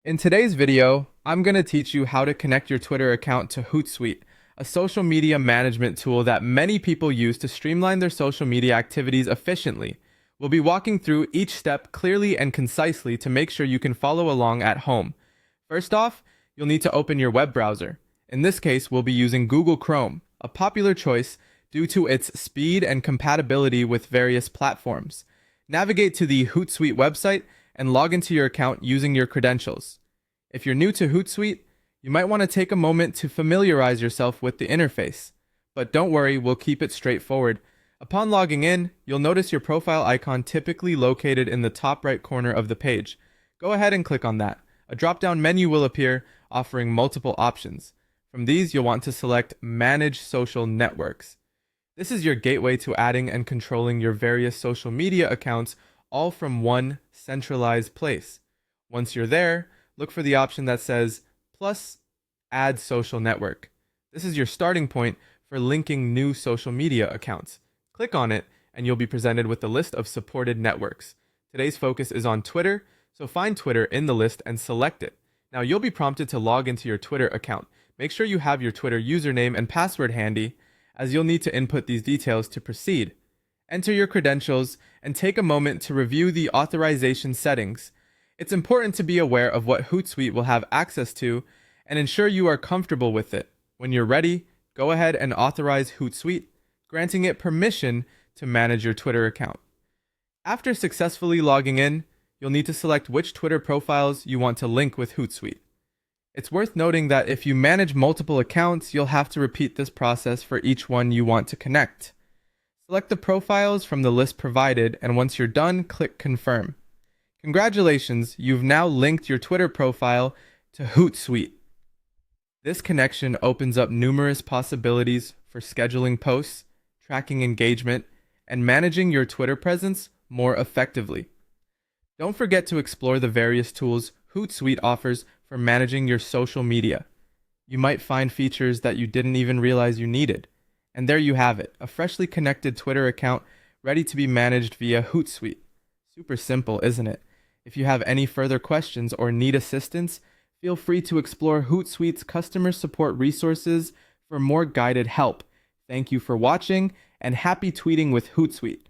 In today's video, I'm going to teach you how to connect your Twitter account to Hootsuite, a social media management tool that many people use to streamline their social media activities efficiently. We'll be walking through each step clearly and concisely to make sure you can follow along at home. First off, you'll need to open your web browser. In this case, we'll be using Google Chrome, a popular choice due to its speed and compatibility with various platforms. Navigate to the Hootsuite website and log into your account using your credentials. If you're new to Hootsuite, you might want to take a moment to familiarize yourself with the interface. But don't worry, we'll keep it straightforward. Upon logging in, you'll notice your profile icon typically located in the top right corner of the page. Go ahead and click on that. A drop-down menu will appear, offering multiple options. From these, you'll want to select Manage Social Networks. This is your gateway to adding and controlling your various social media accounts all from one centralized place. Once you're there, look for the option that says plus Add Social Network. This is your starting point for linking new social media accounts. Click on it and you'll be presented with a list of supported networks. Today's focus is on Twitter, so find Twitter in the list and select it. Now you'll be prompted to log into your Twitter account. Make sure you have your Twitter username and password handy, as you'll need to input these details to proceed. Enter your credentials and take a moment to review the authorization settings. It's important to be aware of what Hootsuite will have access to and ensure you are comfortable with it. When you're ready, go ahead and authorize Hootsuite, granting it permission to manage your Twitter account. After successfully logging in, you'll need to select which Twitter profiles you want to link with Hootsuite. It's worth noting that if you manage multiple accounts, you'll have to repeat this process for each one you want to connect. Select the profiles from the list provided, and once you're done, click Confirm. Congratulations, you've now linked your Twitter profile to Hootsuite. This connection opens up numerous possibilities for scheduling posts, tracking engagement, and managing your Twitter presence more effectively. Don't forget to explore the various tools Hootsuite offers for managing your social media. You might find features that you didn't even realize you needed. And there you have it, a freshly connected Twitter account ready to be managed via Hootsuite. Super simple, isn't it? If you have any further questions or need assistance, feel free to explore Hootsuite's customer support resources for more guided help. Thank you for watching, and happy tweeting with Hootsuite.